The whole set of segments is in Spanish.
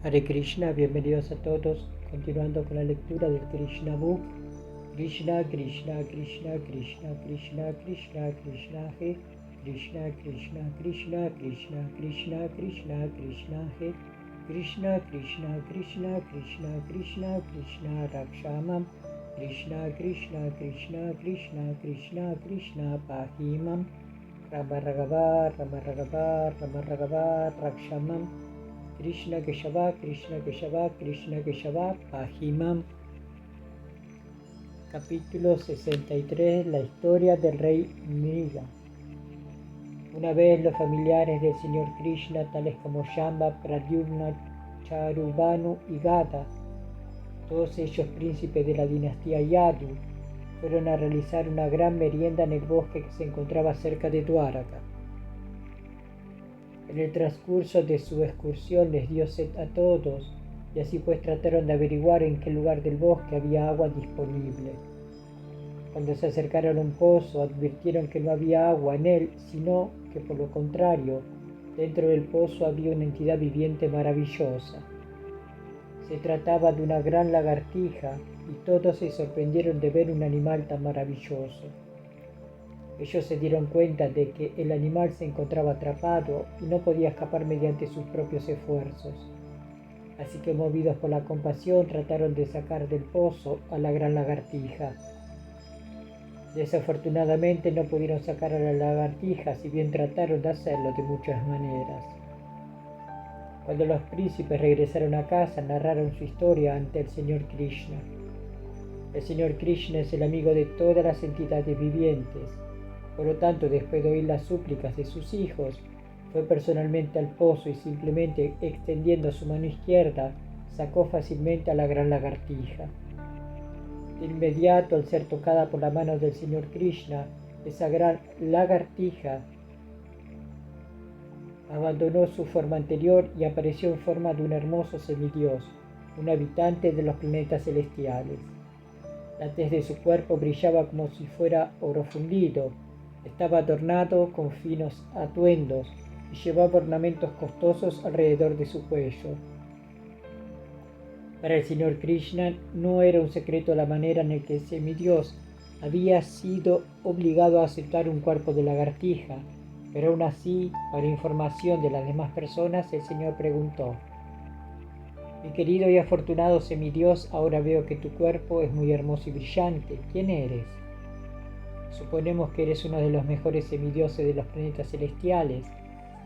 Hare Krishna, bienvenidos a todos, continuando con la lectura del Krishna Book. Krishna, Krishna, Krishna, Krishna, Krishna, Krishna, Krishna, He, Krishna, Krishna, Krishna, Krishna, Krishna, Krishna, Krishna, He, Krishna, Krishna, Krishna, Krishna, Krishna, Krishna, Rakshamam, Krishna, Krishna, Krishna, Krishna, Krishna, Krishna, Pahimam, Rama Raghavar, Rama Raghavar, Rama Raghavar, Rakshamam, Krishna Keshava, Krishna Keshava, Krishna Keshava, Pahimam. Capítulo 63. La historia del rey Mriga. Una vez los familiares del señor Krishna, tales como Shamba, Pradyumna, Charubanu y Gada, todos ellos príncipes de la dinastía Yadu, fueron a realizar una gran merienda en el bosque que se encontraba cerca de Dwaraka. En el transcurso de su excursión les dio sed a todos, y así pues trataron de averiguar en qué lugar del bosque había agua disponible. Cuando se acercaron a un pozo, advirtieron que no había agua en él, sino que por lo contrario, dentro del pozo había una entidad viviente maravillosa. Se trataba de una gran lagartija, y todos se sorprendieron de ver un animal tan maravilloso. Ellos se dieron cuenta de que el animal se encontraba atrapado y no podía escapar mediante sus propios esfuerzos. Así que, movidos por la compasión, trataron de sacar del pozo a la gran lagartija. Desafortunadamente no pudieron sacar a la lagartija, si bien trataron de hacerlo de muchas maneras. Cuando los príncipes regresaron a casa, narraron su historia ante el señor Krishna. El señor Krishna es el amigo de todas las entidades vivientes. Por lo tanto, después de oír las súplicas de sus hijos, fue personalmente al pozo y simplemente extendiendo su mano izquierda, sacó fácilmente a la gran lagartija. De inmediato, al ser tocada por la mano del señor Krishna, esa gran lagartija abandonó su forma anterior y apareció en forma de un hermoso semidios, un habitante de los planetas celestiales. La tez de su cuerpo brillaba como si fuera oro fundido. Estaba adornado con finos atuendos y llevaba ornamentos costosos alrededor de su cuello. Para el señor Krishna no era un secreto la manera en la que el semidios había sido obligado a aceptar un cuerpo de lagartija, pero aún así, para información de las demás personas, el señor preguntó: «Mi querido y afortunado semidios, ahora veo que tu cuerpo es muy hermoso y brillante. ¿Quién eres?» «Suponemos que eres uno de los mejores semidioses de los planetas celestiales.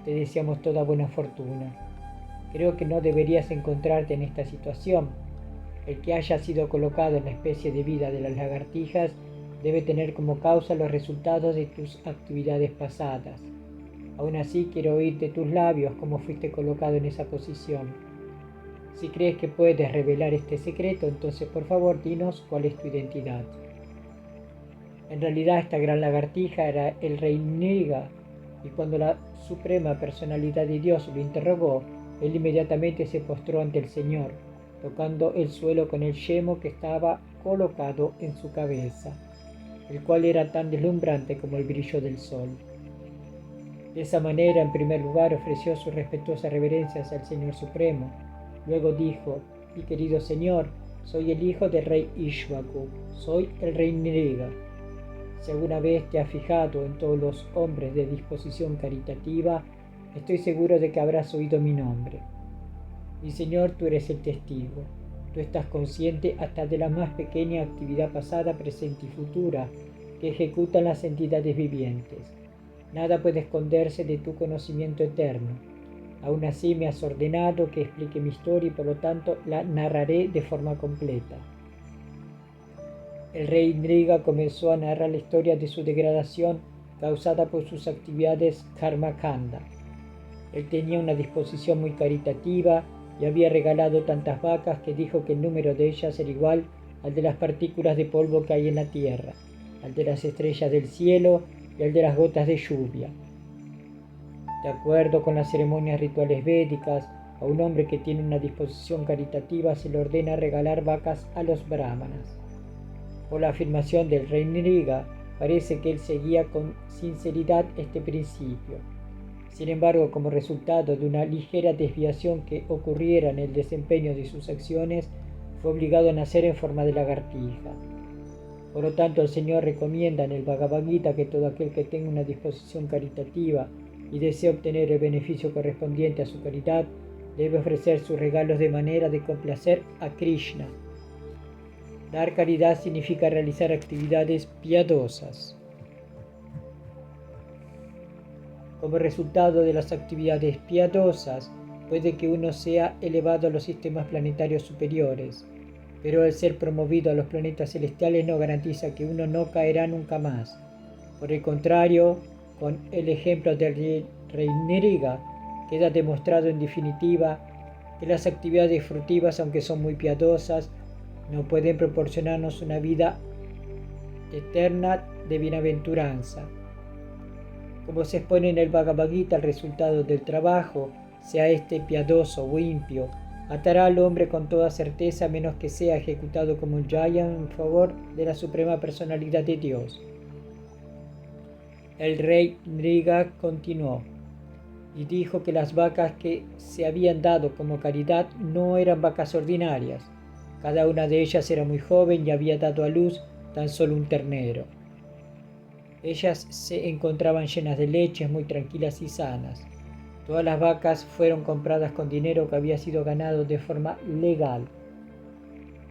Te deseamos toda buena fortuna. Creo que no deberías encontrarte en esta situación. El que haya sido colocado en la especie de vida de las lagartijas debe tener como causa los resultados de tus actividades pasadas. Aún así, quiero oír de tus labios cómo fuiste colocado en esa posición. Si crees que puedes revelar este secreto, entonces por favor dinos cuál es tu identidad». En realidad, esta gran lagartija era el rey Mriga, y cuando la suprema personalidad de Dios lo interrogó, él inmediatamente se postró ante el Señor, tocando el suelo con el yemo que estaba colocado en su cabeza, el cual era tan deslumbrante como el brillo del sol. De esa manera, en primer lugar, ofreció sus respetuosas reverencias al Señor Supremo. Luego dijo: «Mi querido Señor, soy el hijo del rey Ishvaku, soy el rey Mriga. Si alguna vez te has fijado en todos los hombres de disposición caritativa, estoy seguro de que habrás oído mi nombre. Mi Señor, tú eres el testigo. Tú estás consciente hasta de la más pequeña actividad pasada, presente y futura que ejecutan las entidades vivientes. Nada puede esconderse de tu conocimiento eterno. Aún así me has ordenado que explique mi historia y por lo tanto la narraré de forma completa». El rey Mriga comenzó a narrar la historia de su degradación causada por sus actividades karmakanda. Él tenía una disposición muy caritativa y había regalado tantas vacas que dijo que el número de ellas era igual al de las partículas de polvo que hay en la tierra, al de las estrellas del cielo y al de las gotas de lluvia. De acuerdo con las ceremonias rituales védicas, a un hombre que tiene una disposición caritativa se le ordena regalar vacas a los brahmanas. Por la afirmación del rey Mriga, parece que él seguía con sinceridad este principio. Sin embargo, como resultado de una ligera desviación que ocurriera en el desempeño de sus acciones, fue obligado a nacer en forma de lagartija. Por lo tanto, el Señor recomienda en el Bhagavad Gita que todo aquel que tenga una disposición caritativa y desea obtener el beneficio correspondiente a su caridad, debe ofrecer sus regalos de manera de complacer a Krishna. Dar caridad significa realizar actividades piadosas. Como resultado de las actividades piadosas, puede que uno sea elevado a los sistemas planetarios superiores, pero el ser promovido a los planetas celestiales no garantiza que uno no caerá nunca más. Por el contrario, con el ejemplo del rey Nriga, queda demostrado en definitiva que las actividades fructíferas, aunque son muy piadosas, no pueden proporcionarnos una vida eterna de bienaventuranza. Como se expone en el Bhagavad Gita, el resultado del trabajo, sea este piadoso o impio, atará al hombre con toda certeza a menos que sea ejecutado como un yaya en favor de la suprema personalidad de Dios. El rey Nriga continuó y dijo que las vacas que se habían dado como caridad no eran vacas ordinarias. Cada una de ellas era muy joven y había dado a luz tan solo un ternero. Ellas se encontraban llenas de leches, muy tranquilas y sanas. Todas las vacas fueron compradas con dinero que había sido ganado de forma legal.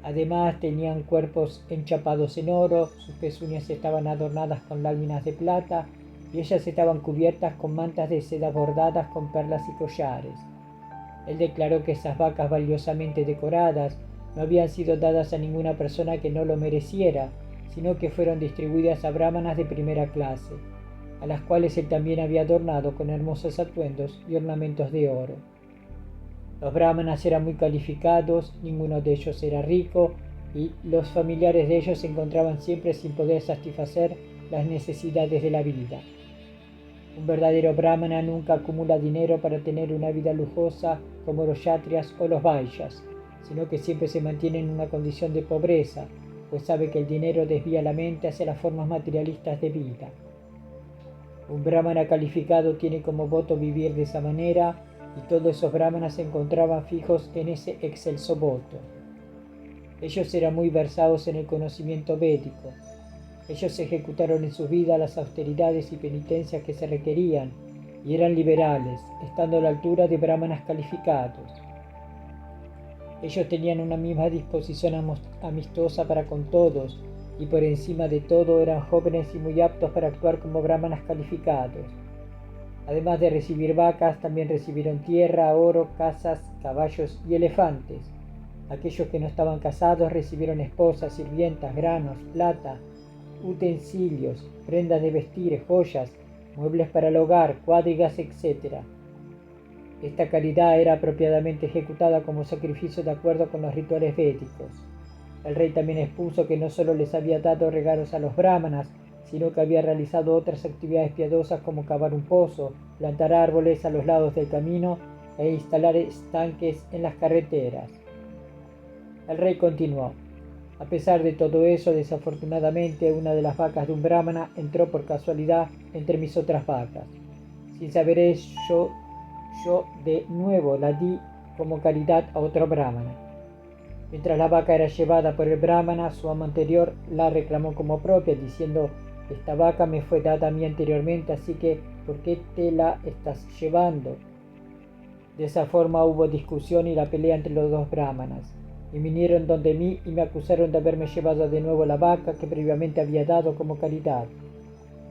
Además, tenían cuerpos enchapados en oro, sus pezuñas estaban adornadas con láminas de plata y ellas estaban cubiertas con mantas de seda bordadas con perlas y collares. Él declaró que esas vacas valiosamente decoradas no habían sido dadas a ninguna persona que no lo mereciera, sino que fueron distribuidas a brahmanas de primera clase, a las cuales él también había adornado con hermosos atuendos y ornamentos de oro. Los brahmanas eran muy calificados, ninguno de ellos era rico, y los familiares de ellos se encontraban siempre sin poder satisfacer las necesidades de la vida. Un verdadero brahmana nunca acumula dinero para tener una vida lujosa como los kshatriyas o los vaishyas, sino que siempre se mantiene en una condición de pobreza, pues sabe que el dinero desvía la mente hacia las formas materialistas de vida. Un brahmana calificado tiene como voto vivir de esa manera, y todos esos brahmanas se encontraban fijos en ese excelso voto. Ellos eran muy versados en el conocimiento védico. Ellos ejecutaron en su vida las austeridades y penitencias que se requerían, y eran liberales, estando a la altura de brahmanas calificados. Ellos tenían una misma disposición amistosa para con todos, y por encima de todo eran jóvenes y muy aptos para actuar como brahmanas calificados. Además de recibir vacas, también recibieron tierra, oro, casas, caballos y elefantes. Aquellos que no estaban casados recibieron esposas, sirvientas, granos, plata, utensilios, prendas de vestir, joyas, muebles para el hogar, cuadrigas, etc. Esta caridad era apropiadamente ejecutada como sacrificio de acuerdo con los rituales védicos. El rey también expuso que no solo les había dado regalos a los brahmanas, sino que había realizado otras actividades piadosas como cavar un pozo, plantar árboles a los lados del camino e instalar estanques en las carreteras. El rey continuó: a pesar de todo eso, desafortunadamente una de las vacas de un brahmana entró por casualidad entre mis otras vacas. Sin saber eso, yo de nuevo la di como caridad a otro brahmana. Mientras la vaca era llevada por el brahmana, su amo anterior la reclamó como propia, diciendo: esta vaca me fue dada a mí anteriormente, así que ¿por qué te la estás llevando? De esa forma hubo discusión y la pelea entre los dos brahmanas, y vinieron donde mí y me acusaron de haberme llevado de nuevo la vaca que previamente había dado como caridad.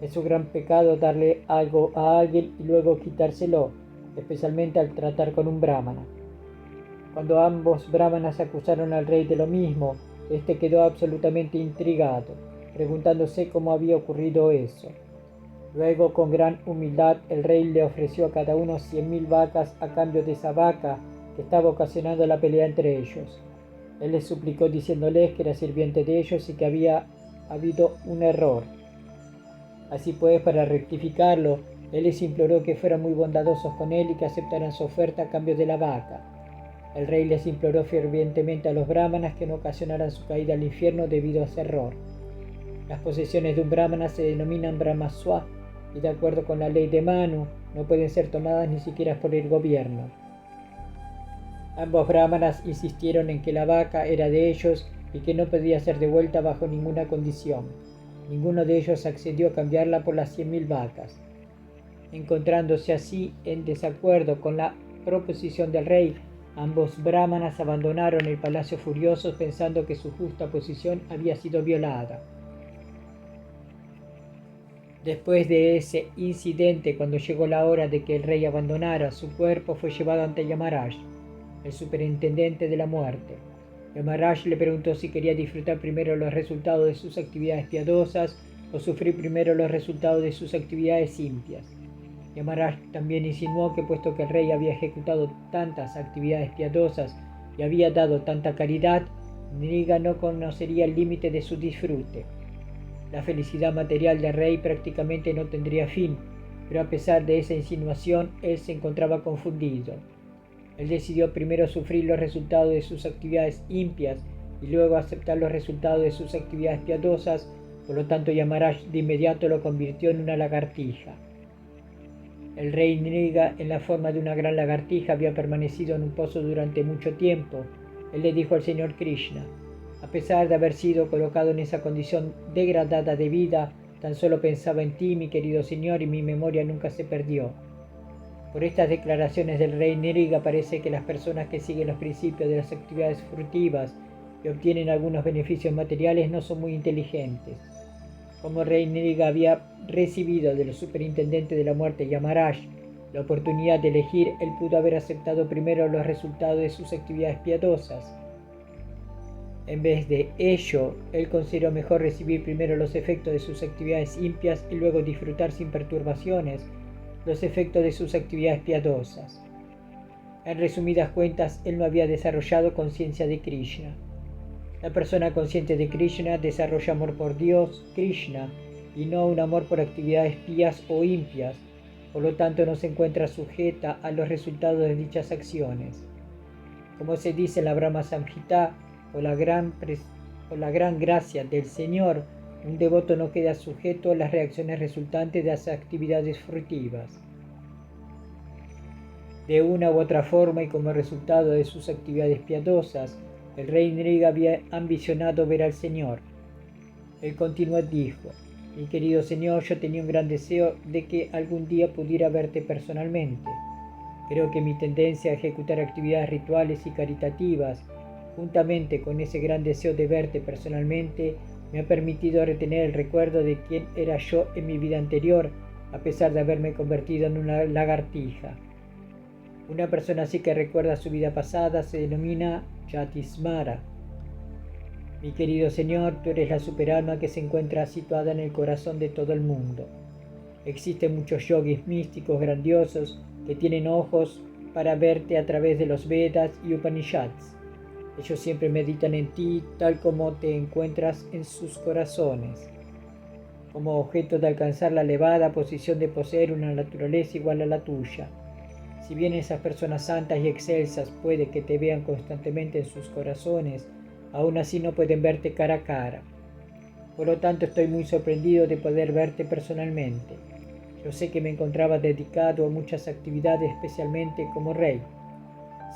Es un gran pecado darle algo a alguien y luego quitárselo, especialmente al tratar con un brahmana. Cuando ambos brahmanas acusaron al rey de lo mismo, este quedó absolutamente intrigado, preguntándose cómo había ocurrido eso. Luego, con gran humildad, el rey le ofreció a cada uno 100.000 vacas a cambio de esa vaca que estaba ocasionando la pelea entre ellos. Él les suplicó diciéndoles que era sirviente de ellos y que había habido un error. Así pues, para rectificarlo, él les imploró que fueran muy bondadosos con él y que aceptaran su oferta a cambio de la vaca. El rey les imploró fervientemente a los brahmanas que no ocasionaran su caída al infierno debido a ese error. Las posesiones de un brahmana se denominan brahmaswa, y de acuerdo con la ley de Manu, no pueden ser tomadas ni siquiera por el gobierno. Ambos brahmanas insistieron en que la vaca era de ellos y que no podía ser devuelta bajo ninguna condición. Ninguno de ellos accedió a cambiarla por las 100.000 vacas. Encontrándose así en desacuerdo con la proposición del rey, ambos brahmanas abandonaron el palacio furiosos pensando que su justa posición había sido violada. Después de ese incidente, cuando llegó la hora de que el rey abandonara, su cuerpo fue llevado ante Yamaraj, el superintendente de la muerte. Yamaraj le preguntó si quería disfrutar primero los resultados de sus actividades piadosas o sufrir primero los resultados de sus actividades impias. Yamaraj también insinuó que puesto que el rey había ejecutado tantas actividades piadosas y había dado tanta caridad, Nriga no conocería el límite de su disfrute. La felicidad material del rey prácticamente no tendría fin, pero a pesar de esa insinuación, él se encontraba confundido. Él decidió primero sufrir los resultados de sus actividades impias y luego aceptar los resultados de sus actividades piadosas, por lo tanto Yamaraj de inmediato lo convirtió en una lagartija. El rey Nriga, en la forma de una gran lagartija, había permanecido en un pozo durante mucho tiempo. Él le dijo al señor Krishna: a pesar de haber sido colocado en esa condición degradada de vida, tan solo pensaba en ti, mi querido señor, y mi memoria nunca se perdió. Por estas declaraciones del rey Nriga parece que las personas que siguen los principios de las actividades furtivas y obtienen algunos beneficios materiales no son muy inteligentes. Como el rey Nriga había recibido del superintendente de la muerte Yamaraj la oportunidad de elegir, él pudo haber aceptado primero los resultados de sus actividades piadosas. En vez de ello, él consideró mejor recibir primero los efectos de sus actividades impias y luego disfrutar sin perturbaciones los efectos de sus actividades piadosas. En resumidas cuentas, él no había desarrollado conciencia de Krishna. La persona consciente de Krishna desarrolla amor por Dios, Krishna, y no un amor por actividades pías o impias, por lo tanto no se encuentra sujeta a los resultados de dichas acciones. Como se dice en la Brahma Samhita, por la gran gracia del Señor, un devoto no queda sujeto a las reacciones resultantes de las actividades fructivas. De una u otra forma y como resultado de sus actividades piadosas, el rey Nriga había ambicionado ver al Señor. Él continuó dijo: mi querido Señor, yo tenía un gran deseo de que algún día pudiera verte personalmente. Creo que mi tendencia a ejecutar actividades rituales y caritativas, juntamente con ese gran deseo de verte personalmente, me ha permitido retener el recuerdo de quién era yo en mi vida anterior, a pesar de haberme convertido en una lagartija. Una persona así que recuerda su vida pasada se denomina Yatismara. Mi querido Señor, tú eres la superalma que se encuentra situada en el corazón de todo el mundo. Existen muchos yogis místicos grandiosos que tienen ojos para verte a través de los Vedas y Upanishads. Ellos siempre meditan en ti tal como te encuentras en sus corazones, como objeto de alcanzar la elevada posición de poseer una naturaleza igual a la tuya. Si bien esas personas santas y excelsas puede que te vean constantemente en sus corazones, aún así no pueden verte cara a cara. Por lo tanto, estoy muy sorprendido de poder verte personalmente. Yo sé que me encontraba dedicado a muchas actividades, especialmente como rey.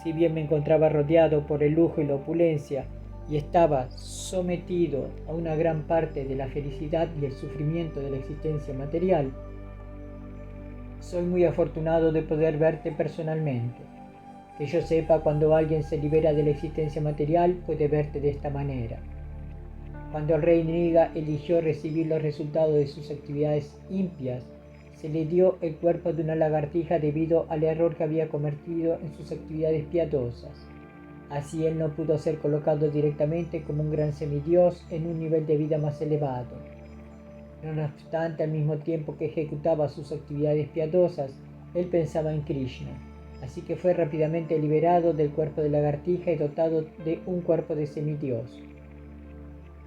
Si bien me encontraba rodeado por el lujo y la opulencia, y estaba sometido a una gran parte de la felicidad y el sufrimiento de la existencia material, soy muy afortunado de poder verte personalmente. Que yo sepa, cuando alguien se libera de la existencia material, puede verte de esta manera. Cuando el rey Nriga eligió recibir los resultados de sus actividades impias, se le dio el cuerpo de una lagartija debido al error que había cometido en sus actividades piadosas. Así él no pudo ser colocado directamente como un gran semidios en un nivel de vida más elevado. No obstante, al mismo tiempo que ejecutaba sus actividades piadosas, él pensaba en Krishna. Así que fue rápidamente liberado del cuerpo de lagartija y dotado de un cuerpo de semidios.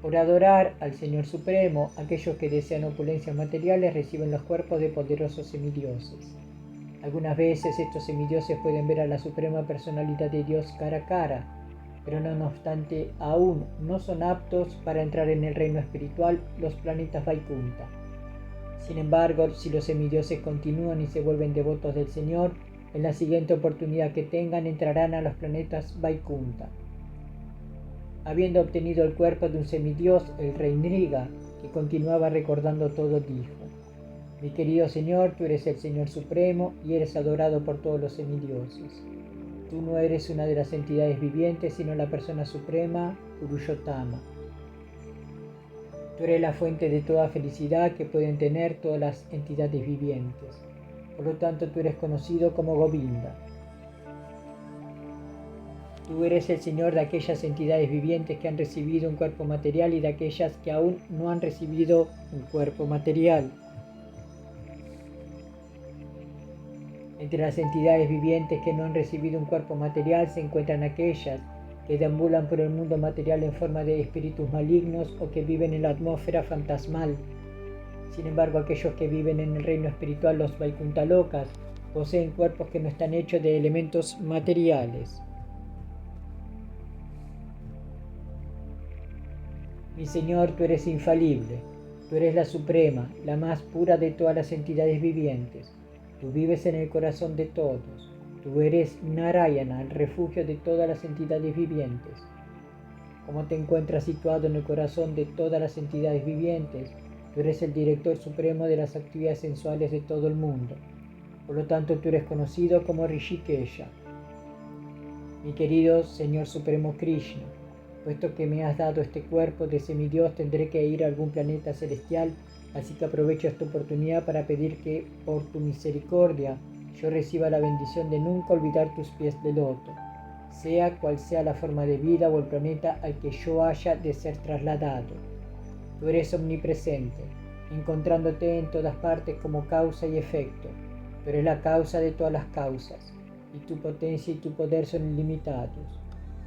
Por adorar al Señor Supremo, aquellos que desean opulencias materiales reciben los cuerpos de poderosos semidioses. Algunas veces estos semidioses pueden ver a la Suprema Personalidad de Dios cara a cara, pero no obstante aún no son aptos para entrar en el reino espiritual, los planetas Vaikunta. Sin embargo, si los semidioses continúan y se vuelven devotos del Señor, en la siguiente oportunidad que tengan entrarán a los planetas Vaikunta. Habiendo obtenido el cuerpo de un semidios, el rey Nriga, que continuaba recordando todo, dijo: Mi querido Señor, tú eres el Señor Supremo y eres adorado por todos los semidioses. Tú no eres una de las entidades vivientes, sino la persona suprema, Purushottama. Tú eres la fuente de toda felicidad que pueden tener todas las entidades vivientes. Por lo tanto, tú eres conocido como Govinda. Tú eres el Señor de aquellas entidades vivientes que han recibido un cuerpo material y de aquellas que aún no han recibido un cuerpo material. Entre las entidades vivientes que no han recibido un cuerpo material se encuentran aquellas que deambulan por el mundo material en forma de espíritus malignos o que viven en la atmósfera fantasmal. Sin embargo, aquellos que viven en el reino espiritual, los Vaikuntalokas, poseen cuerpos que no están hechos de elementos materiales. Mi Señor, tú eres infalible, tú eres la suprema, la más pura de todas las entidades vivientes. Tú vives en el corazón de todos. Tú eres Narayana, el refugio de todas las entidades vivientes. Como te encuentras situado en el corazón de todas las entidades vivientes, tú eres el director supremo de las actividades sensuales de todo el mundo. Por lo tanto, tú eres conocido como Rishikesha. Mi querido Señor Supremo Krishna, puesto que me has dado este cuerpo de semidios, tendré que ir a algún planeta celestial, así que aprovecho esta oportunidad para pedir que, por tu misericordia, yo reciba la bendición de nunca olvidar tus pies de loto, sea cual sea la forma de vida o el planeta al que yo haya de ser trasladado. Tú eres omnipresente, encontrándote en todas partes como causa y efecto. Tú eres la causa de todas las causas, y tu potencia y tu poder son ilimitados.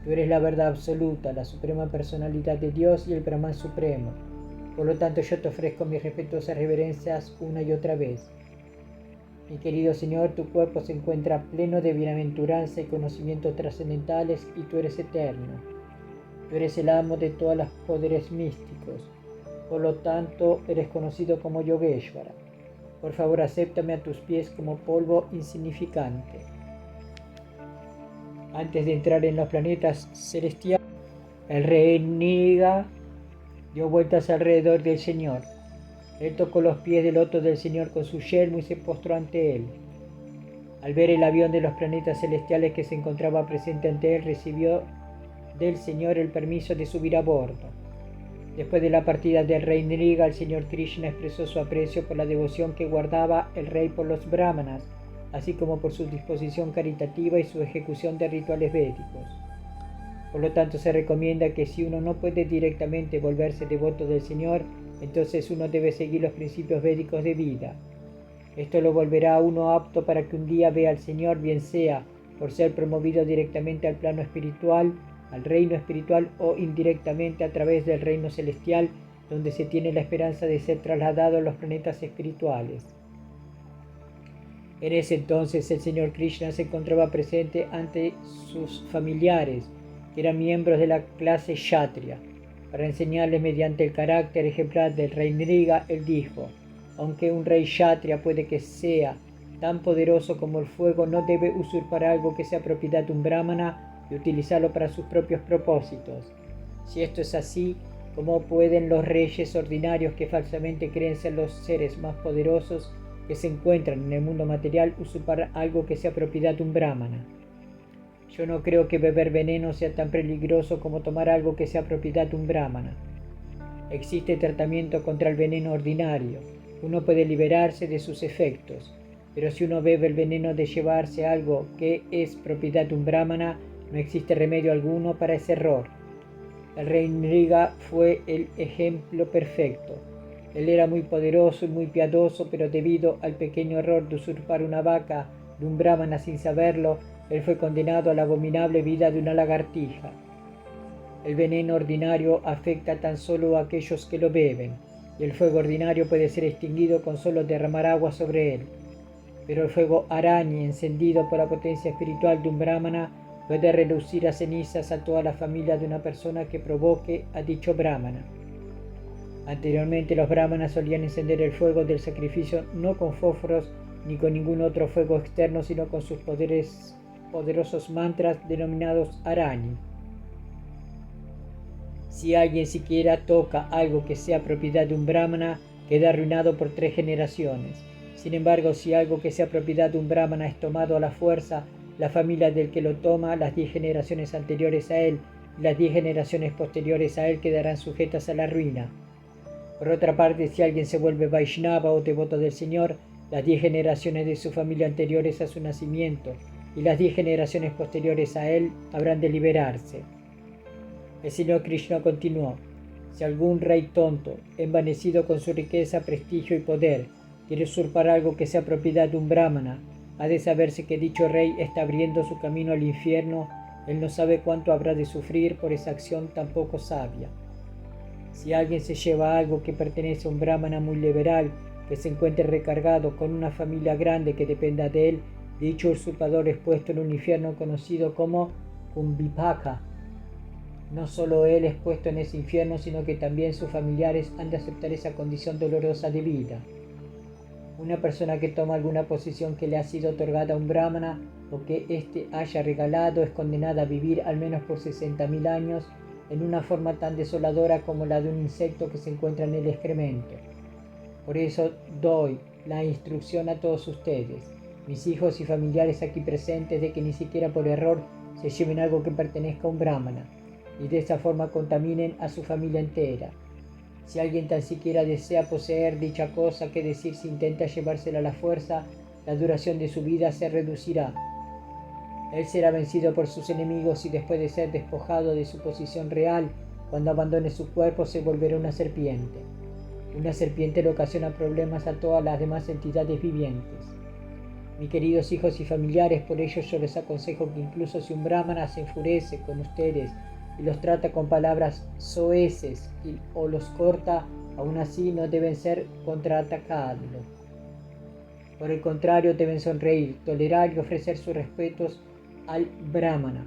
Tú eres la verdad absoluta, la suprema personalidad de Dios y el Brahman supremo. Por lo tanto, yo te ofrezco mis respetuosas reverencias una y otra vez. Mi querido Señor, tu cuerpo se encuentra pleno de bienaventuranza y conocimientos trascendentales y tú eres eterno. Tú eres el amo de todos los poderes místicos. Por lo tanto, eres conocido como Yogeshvara. Por favor, acéptame a tus pies como polvo insignificante. Antes de entrar en los planetas celestiales, el rey Nriga dio vueltas alrededor del Señor. Él tocó los pies del loto del Señor con su yelmo y se postró ante él. Al ver el avión de los planetas celestiales que se encontraba presente ante él, recibió del Señor el permiso de subir a bordo. Después de la partida del rey Nriga, el Señor Krishna expresó su aprecio por la devoción que guardaba el rey por los brahmanas, así como por su disposición caritativa y su ejecución de rituales védicos. Por lo tanto, se recomienda que si uno no puede directamente volverse devoto del Señor, entonces uno debe seguir los principios védicos de vida. Esto lo volverá a uno apto para que un día vea al Señor, bien sea por ser promovido directamente al plano espiritual, al reino espiritual, o indirectamente a través del reino celestial, donde se tiene la esperanza de ser trasladado a los planetas espirituales. En ese entonces el Señor Krishna se encontraba presente ante sus familiares, que eran miembros de la clase Kshatriya. Para enseñarles mediante el carácter ejemplar del rey Nriga, él dijo: aunque un rey Kshatriya puede que sea tan poderoso como el fuego, no debe usurpar algo que sea propiedad de un brahmana y utilizarlo para sus propios propósitos. Si esto es así, ¿cómo pueden los reyes ordinarios que falsamente creen ser los seres más poderosos que se encuentran en el mundo material usurpar algo que sea propiedad de un brahmana? Yo no creo que beber veneno sea tan peligroso como tomar algo que sea propiedad de un brahmana. Existe tratamiento contra el veneno ordinario. Uno puede liberarse de sus efectos, pero si uno bebe el veneno de llevarse algo que es propiedad de un brahmana, no existe remedio alguno para ese error. El rey Nriga fue el ejemplo perfecto. Él era muy poderoso y muy piadoso, pero debido al pequeño error de usurpar una vaca de un brahmana sin saberlo, él fue condenado a la abominable vida de una lagartija. El veneno ordinario afecta tan solo a aquellos que lo beben, y el fuego ordinario puede ser extinguido con solo derramar agua sobre él. Pero el fuego araña, encendido por la potencia espiritual de un brahmana, puede reducir a cenizas a toda la familia de una persona que provoque a dicho brahmana. Anteriormente los brahmanas solían encender el fuego del sacrificio no con fósforos ni con ningún otro fuego externo, sino con sus poderosos mantras denominados arani. Si alguien siquiera toca algo que sea propiedad de un brahmana, queda arruinado por 3 generaciones. Sin embargo, si algo que sea propiedad de un brahmana es tomado a la fuerza, la familia del que lo toma, las 10 generaciones anteriores a él y las 10 generaciones posteriores a él quedarán sujetas a la ruina. Por otra parte, si alguien se vuelve Vaishnava o devoto del Señor, las 10 generaciones de su familia anteriores a su nacimiento y las 10 generaciones posteriores a él habrán de liberarse. El Señor Krishna continuó: si algún rey tonto, envanecido con su riqueza, prestigio y poder, quiere usurpar algo que sea propiedad de un brahmana, ha de saberse que dicho rey está abriendo su camino al infierno. Él no sabe cuánto habrá de sufrir por esa acción tan poco sabia. Si alguien se lleva algo que pertenece a un brahmana muy liberal, que se encuentre recargado con una familia grande que dependa de él, dicho usurpador es puesto en un infierno conocido como Kumbhipaka. No solo él es puesto en ese infierno, sino que también sus familiares han de aceptar esa condición dolorosa de vida. Una persona que toma alguna posición que le ha sido otorgada a un brahmana o que éste haya regalado es condenada a vivir al menos por 60.000 años en una forma tan desoladora como la de un insecto que se encuentra en el excremento. Por eso doy la instrucción a todos ustedes, mis hijos y familiares aquí presentes, de que ni siquiera por error se lleven algo que pertenezca a un brahmana, y de esa forma contaminen a su familia entera. Si alguien tan siquiera desea poseer dicha cosa, que decir si intenta llevársela a la fuerza, la duración de su vida se reducirá. Él será vencido por sus enemigos y después de ser despojado de su posición real, cuando abandone su cuerpo se volverá una serpiente. Una serpiente le ocasiona problemas a todas las demás entidades vivientes. Mis queridos hijos y familiares, por ello yo les aconsejo que incluso si un brahmana se enfurece con ustedes y los trata con palabras soeces o los corta, aún así no deben ser contraatacados. Por el contrario, deben sonreír, tolerar y ofrecer sus respetos al brahmana.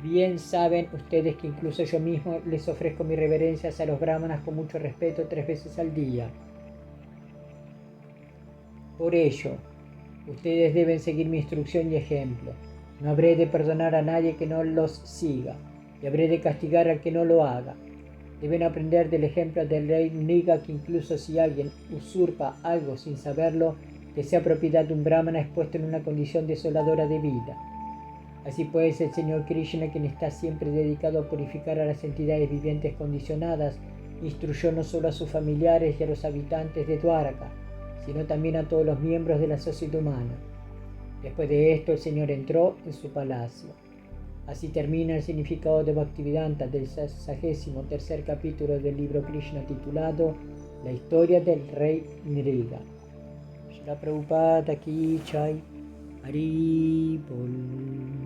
Bien saben ustedes que incluso yo mismo les ofrezco mis reverencias a los brahmanas con mucho respeto 3 veces al día. Por ello, ustedes deben seguir mi instrucción y ejemplo. No habré de perdonar a nadie que no los siga, y habré de castigar al que no lo haga. Deben aprender del ejemplo del rey Niga, que incluso si alguien usurpa algo sin saberlo, que sea propiedad de un brahmana, es puesto en una condición desoladora de vida. Así pues, el Señor Krishna, quien está siempre dedicado a purificar a las entidades vivientes condicionadas, instruyó no solo a sus familiares y a los habitantes de Dwaraka, sino también a todos los miembros de la sociedad humana. Después de esto, el Señor entró en su palacio. Así termina el significado de Bhaktivedanta del 63º capítulo del libro Krishna titulado La historia del rey Nriga. Srila Prabhupada Ki Jai. Hari Bol.